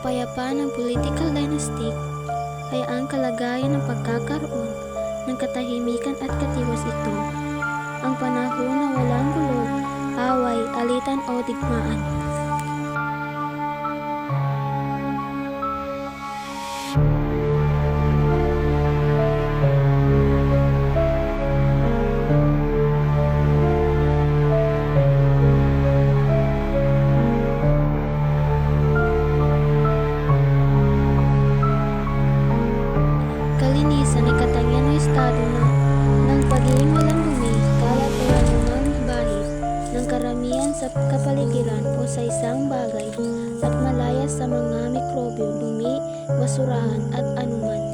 kapayapaan ng political dynastic ay ang kalagayan ng pagkakaroon ng katahimikan at katiwas ito. Ang panahon na walang gulo, away, alitan o digmaan. Kalinisan ay katangian ng estado ng pagiging walang dumi, kalat o anumang bahid ng karamihan sa kapaligiran o sa isang bagay at malaya sa mga mikrobyo, dumi, basurahan at anuman.